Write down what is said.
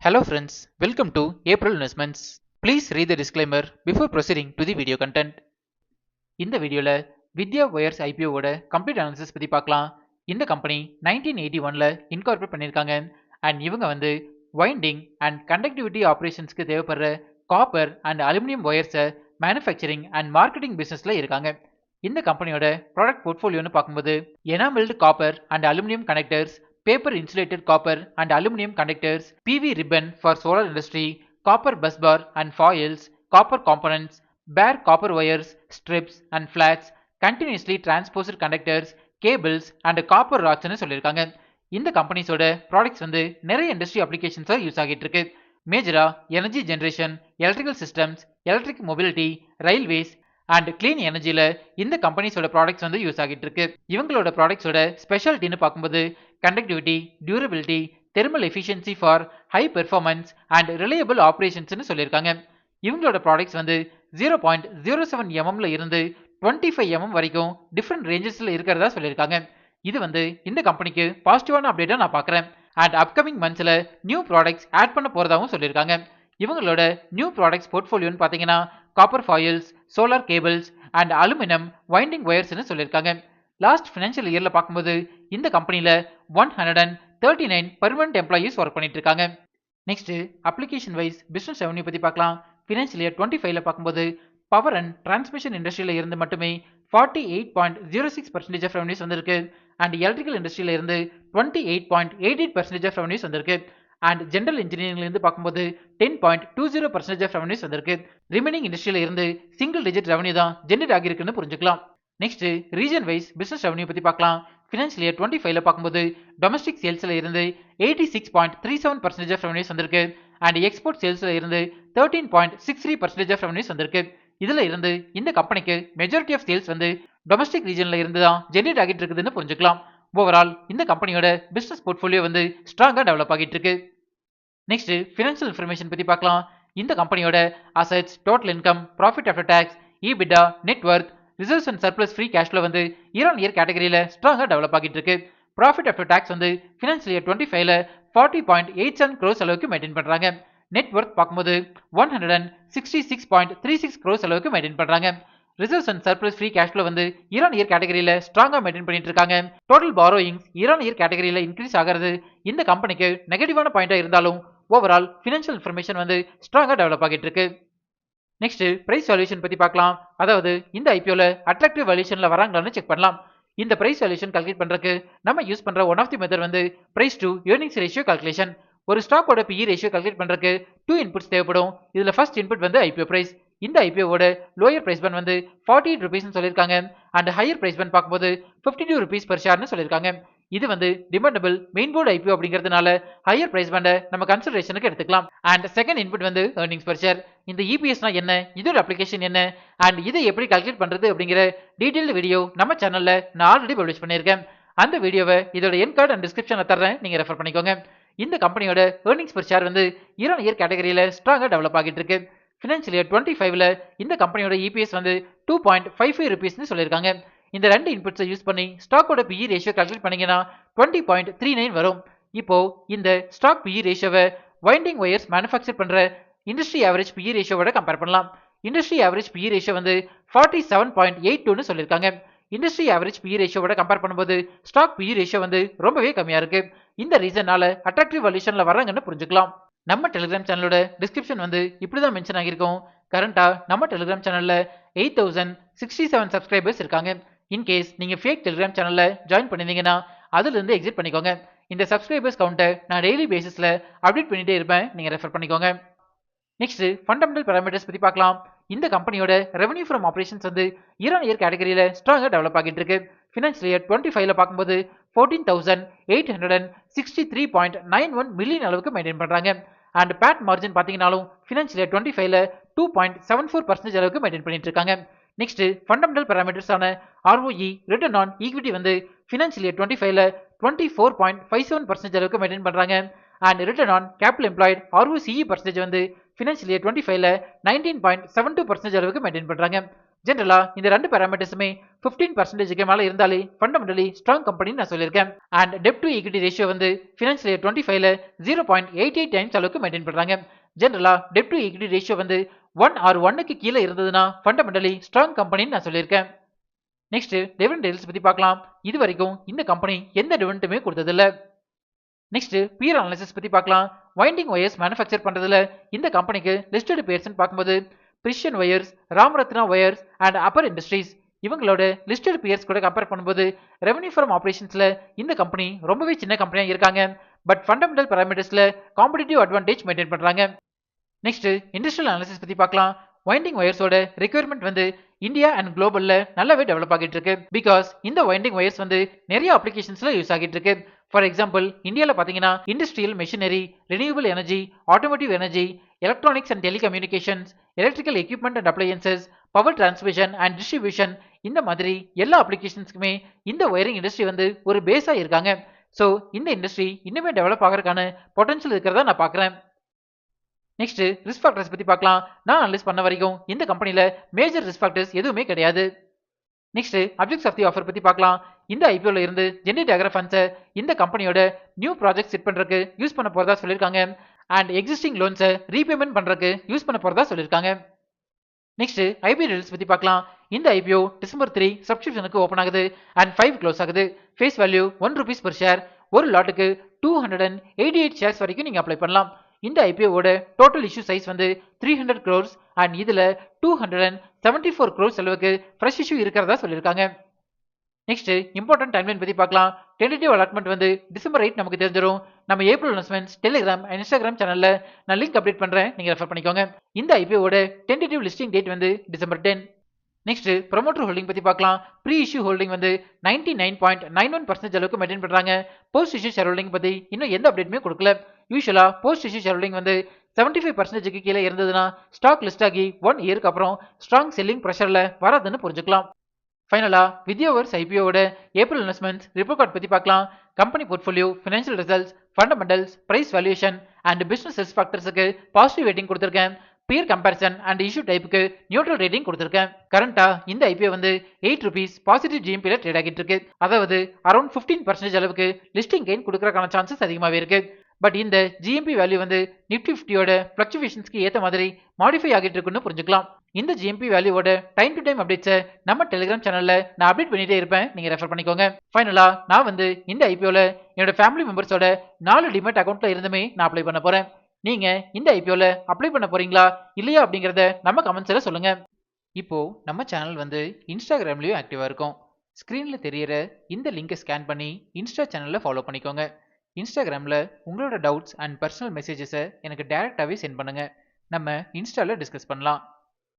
Hello friends, welcome to April Investments. Please read the disclaimer before proceeding to the video content. இந்த வீடியோல Vidya wires ஐபிஓவோட complete analysis பத்தி பார்க்கலாம். இந்த company 1981ல இன்கார்பரேட் பண்ணிருக்காங்க அண்ட் இவங்க வந்து வைண்டிங் அண்ட் கண்டக்டிவிட்டி ஆபரேஷன்ஸ்க்கு தேவைப்படுற காப்பர் அண்ட் அலுமினியம் ஒயர்ஸை மேனுஃபேக்சரிங் அண்ட் மார்க்கெட்டிங் பிசினஸ்ல இருக்காங்க. இந்த கம்பெனியோட ப்ராடக்ட் போர்ட்ஃபோலியோன்னு பார்க்கும்போது enamelled copper and aluminium connectors, paper insulated copper and aluminum conductors, PV ribbon for solar industry, copper busbar and foils, copper components, bare copper wires, strips and flats, continuously transposed conductors, cables and copper rods னு சொல்லியிருக்காங்க. இந்த கம்பெனிஸோட products வந்து நிறைய industry அப்ளிகேஷன்ஸா use ஆகிட்டு இருக்கு. மேஜரா energy generation, electrical systems, electric mobility, railways and clean எனர்ஜில இந்த கம்பெனிஸோட ப்ராடக்ட்ஸ் வந்து யூஸ் ஆகிட்டு இருக்கு. இவங்களோட ப்ராடக்ட்ஸோட ஸ்பெஷாலிட்டின்னு பார்க்கும்போது conductivity, durability, thermal efficiency for high performance and reliable ஆப்ரேஷன்ஸ்னு சொல்லியிருக்காங்க. இவங்களோட ப்ராடக்ட்ஸ் வந்து 0.07 mm இருந்து 25 mm வரைக்கும் டிஃப்ரெண்ட் ரேஞ்சஸ்ல இருக்கிறதா சொல்லியிருக்காங்க. இது வந்து இந்த கம்பெனிக்கு பாசிட்டிவான அப்டேட்டா நான் பார்க்குறேன். அண்ட் அப்கமிங் மந்த்ஸ்ல நியூ ப்ராடக்ட்ஸ் ஆட் பண்ண போறதாகவும் சொல்லியிருக்காங்க. இவங்களோட நியூ ப்ராடக்ட்ஸ் போர்ட்ஃபோலியோன்னு பார்த்தீங்கன்னா copper foils, solar cables and aluminium winding ஒயர்ஸ்னு சொல்லியிருக்காங்க. லாஸ்ட் ஃபினான்ஷியல் இயர்ல பார்க்கும்போது இந்த கம்பெனில 139 பெர்மனன்ட் எம்ப்ளாயீஸ் ஒர்க் பண்ணிட்டு இருக்காங்க. Next application wise business revenue பத்தி பார்க்கலாம். ஃபினான்ஷியல் இயர் 25ல பார்க்கும்போது பவர் அண்ட் டிரான்ஸ்மிஷன் இண்டஸ்ட்ரியில இருந்து மட்டுமே 48.06% ஆஃப் ரெவன்யூஸ் வந்திருக்கு. அண்ட் எலக்ட்ரிக்கல் இண்டஸ்ட்ரியில இருந்து 28.88% ஆஃப் ரெவன்யூஸ் வந்திருக்கு. அண்ட் ஜெனரல் இன்ஜினியரிங்ல இருந்து பார்க்கும்போது 10.20% ஆஃப் ரெவன்யூஸ் வந்திருக்கு. ரிமைனிங் இண்டஸ்ட்ரியில இருந்து சிங்கிள் டிஜிட் ரெவன்யூ தான் ஜெனரேட் ஆகிருக்குன்னு புரிஞ்சுக்கலாம். Next region wise business revenue பத்தி பார்க்கலாம். ஃபினான்ஷியல் இயர் 25ல பார்க்கும்போது டொமஸ்டிக் சேல்ஸ்ல இருந்து 86.37% ஆஃப் ரெவன்யூஸ் வந்திருக்கு. அண்ட் எக்ஸ்போர்ட் சேல்ஸ்ல இருந்து 13.63% ஆஃப் ரெவன்யூஸ் வந்திருக்கு. இதுல இருந்து இந்த கம்பெனிக்கு மெஜாரிட்டி ஆஃப் சேல்ஸ் வந்து டொமஸ்டிக் ரீஜன்ல இருந்து தான் ஜெனரேட் ஆகிட்டு இருக்குதுன்னு புரிஞ்சுக்கலாம். ஓவரால் இந்த கம்பெனியோட பிசினஸ் போர்ட்ஃபோலியோ வந்து ஸ்ட்ராங்கா டெவலப் ஆகிட்டு இருக்கு. நெக்ஸ்ட் ஃபினான்ஷியல் இன்ஃபர்மேஷன் பத்தி பார்க்கலாம். இந்த கம்பெனியோட assets, total income, profit after tax, EBITDA, net worth, reserves and surplus free cash flow வந்து இயர் ஆன் இயர் கேட்டகரியில ஸ்ட்ராங்கா டெவலப் ஆகிட்டு இருக்கு. ப்ராஃபிட் ஆஃப்டர் டாக்ஸ் வந்து ஃபினான்ஷியல் இயர் 25ல 40.87 crores அளவுக்கு மெயின்டைன் பண்றாங்க. நெட் வர்த் பார்க்கும்போது 166.36 crores அளவுக்கு மெயின்டைன் பண்றாங்க. Reserves and surplus free cash flow வந்து இயர் ஆன் இயர் கேட்டகரியில ஸ்ட்ராங்கா மெயின்டைன் பண்ணிட்டு இருக்காங்க. Total borrowings year on year கேட்டகரியில இன்க்ரீஸ் ஆகிறது இந்த கம்பெனிக்கு நெகட்டிவான பாயிண்டா இருந்தாலும் ஓவரால் ஃபினான்ஷியல் இன்ஃபர்மேஷன் வந்து ஸ்ட்ராங்கா டெவலப் ஆகிட்டு இருக்கு. நெக்ஸ்ட் பிரைஸ் வேல்யூஷன் பத்தி பார்க்கலாம். அதாவது இந்த ஐபிஓல அட்ராக்டிவ் வேல்யூஷன்ல வராங்களான்னு செக் பண்ணலாம். இந்த பிரைஸ் வேல்யூஷன் கால்குலேட் பண்றதுக்கு நம்ம யூஸ் பண்ற ஒன் ஆஃப் தி மெத்தட் வந்து price to earnings ratio calculation. ஒரு ஸ்டாக்கோட PE ரேஷியோ கால்குலேட் பண்றதுக்கு 2 இன்புட்ஸ் தேவைப்படும். இதுல ஃபர்ஸ்ட் இன்புட் வந்து ஐபிஓ பிரைஸ். இந்த ஐபிஓவோட லோயர் பிரைஸ் பண்ட் வந்து 48 rupees சொல்லியிருக்காங்க. அண்ட் ஹையர் பிரைஸ் பண்ட் பார்க்கும்போது 52 rupees per share சொல்லியிருக்காங்க. இது வந்து டிமாண்டபிள் மெயின் போர்டு ஐபிஓ அப்படிங்கிறதுனால ஹையர் பிரைஸ் பண்டை நம்ம கன்சிடரேஷனுக்கு எடுத்துக்கலாம். அண்ட் செகண்ட் இன்புட் வந்து ஏர்னிங்ஸ் per share. இந்த EPSனா என்ன, இதோட அப்ளிகேஷன் என்ன அண்ட் இதை எப்படி கால்குலேட் பண்றது அப்படிங்கிற டீடைல்டு வீடியோ நம்ம சேனல்ல நான் ஆல்ரெடி பப்ளிஷ் பண்ணியிருக்கேன். அந்த வீடியோவை இதோட என் கார்டு அண்ட் டிஸ்கிரிப்ஷன்ல தர்றேன், நீங்க ரெஃபர் பண்ணிக்கோங்க. இந்த கம்பெனியோட ஏர்னிங்ஸ் per share வந்து இயர் ஆன் இயர் கேட்டகரியில ஸ்ட்ராங்கா டெவலப் ஆகிட்டு இருக்கு. ஃபினான்ஷியல் இயர் 25ல இந்த கம்பெனியோட EPS வந்து 2.55 rupees சொல்லியிருக்காங்க. இந்த ரெண்டு இன்புட்ஸை யூஸ் பண்ணி ஸ்டாக்கோட PE ரேஷியோ கால்குலேட் பண்ணீங்கன்னா 20.39 வரும். இப்போ இந்த ஸ்டாக் PE ரேஷியோவை வைண்டிங் ஒயர்ஸ் மேனுஃபேக்சர் பண்ற இண்டஸ்ட்ரி ஆவரேஜ் PE ரேஷியோவோட கம்பேர் பண்ணலாம். இண்டஸ்ட்ரி ஆவரேஜ் PE ரேஷியோ வந்து 47.82 சொல்லியிருக்காங்க. இண்டஸ்ட்ரி ஆவரேஜ் PE ரேஷியோவோட கம்பேர் பண்ணும்போது ஸ்டாக் PE ரேஷியோ வந்து ரொம்பவே கம்மியா இருக்கு. இந்த ரீசனால அட்ராக்டிவ் வேல்யூஷன்ல வராங்கன்னு புரிஞ்சுக்கலாம். நம்ம டெலிகிராம் சேனலோட டிஸ்கிரிப்ஷன் வந்து இப்படிதான் மென்ஷன் ஆகியிருக்கும். கரண்டா நம்ம டெலிகிராம் சேனல்ல 8067 சப்ஸ்கிரைபர்ஸ் இருக்காங்க. இன்கேஸ் நீங்க ஃபேக் டெலிகிராம் சேனல்ல ஜாயின் பண்ணிருந்தீங்கன்னா அதுல இருந்து எக்ஸிட் பண்ணிக்கோங்க. இந்த சப்ஸ்கிரைபர்ஸ் கவுண்டை நான் டெய்லி பேசிஸ்ல அப்டேட் பண்ணிட்டே இருப்பேன், நீங்க ரெஃபர் பண்ணிக்கோங்க. நெக்ஸ்ட் ஃபண்டமெண்டல் பாராமீட்டர்ஸ் பத்தி பார்க்கலாம். இந்த கம்பெனியோட ரெவன்யூ ஃப்ரம் ஆபரேஷன்ஸ் வந்து இயர் ஆன் இயர் கேட்டகரியில ஸ்ட்ராங்கா டெவலப் ஆகிட்டு இருக்கு. ஃபினான்ஷியல் இயர் 25ல பார்க்கும்போது 14,863.91 மில்லியன் அளவுக்கு மெயின்டைன் பண்றாங்க. அண்ட் பேட் மார்ஜின் பாத்தீங்கன்னாலும் ஃபினான்ஷியல் இயர் 25ல 2.74% அளவுக்கு மெயின்டைன் பண்ணிட்டு இருக்காங்க. நெக்ஸ்ட் ஃபண்டமெண்டல் பாராமீட்டர்ஸான ROE, ரிட்டர்ன் ஆன் ஈக்விட்டி வந்து ஃபினான்ஷியல் இயர் 25ல 24.57% அளவுக்கு மெயின்டைன் பண்றாங்க. And return on capital employed ROCE percentage வந்து ஃபினான்ஷியல் இயர் 25ல 19.72% அளவுக்கு மெயின்டைன் பண்றாங்க. ஜெனரலா இந்த ரெண்டு பேராமீட்டர்ஸுமே 15% மேல இருந்தாலே ஃபண்டமெண்டலி ஸ்ட்ராங் கம்பெனின்னு நான் சொல்லியிருக்கேன். And dept to equity ratio வந்து ஃபினான்ஷியல் இயர் 25ல 0.88 டைம்ஸ் அளவுக்கு மெயின்டைன் பண்றாங்க. ஜெனரலா டெப்ட் டு ஈக்விட்டி ரேஷியோ வந்து 1 ஆர் 1க்கு கீழே இருந்ததுன்னா ஃபண்டமெண்டலி ஸ்ட்ராங் கம்பெனின்னு நான் சொல்லியிருக்கேன். நெக்ஸ்ட் டிவிடெண்ட் டீல்ஸ் பத்தி பார்க்கலாம். இது வரைக்கும் இந்த கம்பெனி எந்த டிவிடெண்டுமே கொடுத்ததில்ல. நெக்ஸ்ட் பியர் அனாலிசிஸ் பத்தி பார்க்கலாம். வைண்டிங் ஒயர்ஸ் மேனுஃபேக்சர் பண்றதுல இந்த கம்பெனிக்கு லிஸ்டட் பியர்ஸ் பார்க்கும்போது Prysmian wires, Ramaratna wires and Apar industries இவங்களோட லிஸ்டட் பியர்ஸ் கூட கம்பேர் பண்ணும்போது ரெவன்யூ ஃப்ரம் ஆபரேஷன்ஸ்ல இந்த கம்பெனி ரொம்பவே சின்ன கம்பெனியா இருக்காங்க. பட் ஃபண்டமெண்டல் பாராமீட்டர்ஸ்ல காம்படிட்டிவ் அட்வான்டேஜ் மெயின்டைன் பண்றாங்க. நெக்ஸ்ட் இண்டஸ்ட்ரியல் அனாலிசிஸ் பத்தி பார்க்கலாம். வைண்டிங் ஒயர்ஸோட ரெக்யர்மெண்ட் வந்து இந்தியா அண்ட் குளோபல்ல நல்லாவே டெவலப் ஆகிட்டு இருக்கு. பிகாஸ் இந்த வைண்டிங் ஒயர்ஸ் வந்து நிறைய அப்ளிகேஷன்ஸ்ல யூஸ் ஆகிட்டு இருக்கு. ஃபார் எக்ஸாம்பிள் இந்தியாவில் பார்த்தீங்கன்னா industrial machinery, renewable energy, automotive energy, electronics and telecommunications, electrical equipment and appliances, power transmission and distribution இந்த மாதிரி எல்லா அப்ளிகேஷன்ஸ்க்குமே இந்த ஒயரிங் இண்டஸ்ட்ரி வந்து ஒரு பேஸா இருக்காங்க. ஸோ இந்த இண்டஸ்ட்ரி இன்னுமே டெவலப் ஆகிறதுக்கான பொட்டன்ஷியல் இருக்கிறதா நான் பார்க்குறேன். நெக்ஸ்ட் ரிஸ்க் ஃபேக்டர்ஸ் பத்தி பார்க்கலாம். நான் அனலைஸ் பண்ண வரைக்கும் இந்த கம்பெனில மேஜர் ரிஸ்க் ஃபேக்டர்ஸ் எதுவுமே கிடையாது. Next objects of the offer பத்தி பார்க்கலாம். இந்த ஐபிஓல இருந்து ஜெனரேட் ஆகிற ஃபண்ட்ஸை இந்த கம்பெனியோட நியூ ப்ராஜெக்ட் செட் பண்றதுக்கு யூஸ் பண்ண போறதா சொல்லியிருக்காங்க. அண்ட் எக்ஸிஸ்டிங் லோன்ஸை ரீபேமெண்ட் பண்றதுக்கு யூஸ் பண்ண போறதா சொல்லியிருக்காங்க. நெக்ஸ்ட் ஐபிஓ டீல்ஸ் பத்தி பார்க்கலாம். இந்த ஐபிஓ டிசம்பர் 3 சப்ஸ்கிரிப்ஷனுக்கு ஓப்பன் ஆகுது அண்ட் 5 க்ளோஸ் ஆகுது. Face value ₹1 per share. ஒரு லாட்டுக்கு 288 ஷேர்ஸ் வரைக்கும் நீங்க அப்ளை பண்ணலாம். இந்த ஐபிஓவோட டோட்டல் இஷ்யூ சைஸ் வந்து 300 crores அண்ட் இதுல 274 crores அளவுக்கு ஃப்ரெஷ் இஷ்யூ இருக்கிறதா சொல்லியிருக்காங்க. நெக்ஸ்ட் இம்பார்ட்டன்ட் டைம்லைன் பத்தி பார்க்கலாம். டென்டேட்டிவ் அலாட்மெண்ட் வந்து டிசம்பர் 8 நமக்கு தெரிஞ்சிடும். நம்ம April announcements Telegram and Instagram சேனல்ல நான் லிங்க் அப்டேட் பண்றேன், நீங்க ரெஃபர் பண்ணிக்கோங்க. இந்த ஐபிஓவோட டென்டேட்டிவ் லிஸ்டிங் டேட் வந்து டிசம்பர் 10. நெக்ஸ்ட் ப்ரொமோட்டர் ஹோல்டிங் பத்தி பார்க்கலாம். ப்ரீ இஷ்யூ ஹோல்டிங் வந்து 99.91% அளவுக்கு மெயின்டைன் பண்றாங்க. போஸ்ட் இஷ்யூ ஷேர் ஹோல்டிங் பத்தி இன்னும் எந்த அப்டேட்டுமே கொடுக்கல. யூசுவலா போஸ்ட் இஷ்யூ ஷேர் ஹோல்டிங் வந்து 75%க்கு கீழே இருந்ததுன்னா ஸ்டாக் லிஸ்ட் ஆகி 1 இயருக்கு அப்புறம் ஸ்ட்ராங் செல்லிங் ப்ரெஷர்ல வராதுன்னு புரிஞ்சுக்கலாம். ஃபைனலா வித்யாவர்ஸ் ஐபிஓவோட ஏப்ரல் அனௌன்ஸ்மெண்ட்ஸ் ரிப்போர்ட் கார்டு பத்தி பார்க்கலாம். Company portfolio, financial results, fundamentals, price valuation and business risk ஃபேக்டர்ஸுக்கு பாசிட்டிவ் ரேட்டிங் கொடுத்திருக்கேன். பியர் கம்பேரிசன் அண்ட் இஷ்யூ டைப்புக்கு நியூட்ரல் ரேட்டிங் கொடுத்திருக்கேன். கரண்டா இந்த ஐபிஓ வந்து ₹8 பாசிட்டிவ் ஜிஎம்பில ட்ரேட் ஆகிட்டு இருக்கு. அதாவது அரௌண்ட் 15% அளவுக்கு லிஸ்டிங் கெயின் கொடுக்கறதுக்கான சான்சஸ் அதிகமாகவே இருக்கு. பட் இந்த ஜிஎம்பி வேல்யூ வந்து நிஃப்டி 50யோட ஃபிளக்சுவேஷன்ஸ்க்கு ஏற்ற மாதிரி மாடிஃபை ஆகிட்டு இருக்குன்னு புரிஞ்சுக்கலாம். இந்த ஜிஎம்பி வேல்யூவோட டைம் டு டைம் அப்டேட்ஸை நம்ம டெலிகிராம் சேனல்ல நான் அப்டேட் பண்ணிட்டே இருப்பேன், நீங்க ரெஃபர் பண்ணிக்கோங்க. ஃபைனலா நான் வந்து இந்த ஐபிஓல என்னோட ஃபேமிலி மெம்பர்ஸோட 4 டிமெட் அக்கௌண்ட்ல இருந்துமே நான் அப்ளை பண்ண போறேன். நீங்க இந்த ஐபிஓல அப்ளை பண்ண போறீங்களா இல்லையா அப்படிங்கறத நம்ம கமெண்ட்ஸ்ல சொல்லுங்க. இப்போ நம்ம சேனல் வந்து இன்ஸ்டாகிராம்லயும் ஆக்டிவா இருக்கும். ஸ்கிரீன்ல தெரியற இந்த லிங்கை ஸ்கேன் பண்ணி இன்ஸ்டா சேனல்ல ஃபாலோ பண்ணிக்கோங்க. இன்ஸ்டாகிராம்ல உங்களோட டவுட்ஸ் அண்ட் பர்சனல் மெசேஜஸை எனக்கு டைரக்டாவே சென்ட் பண்ணுங்க. நம்ம இன்ஸ்டால டிஸ்கஸ் பண்ணலாம்.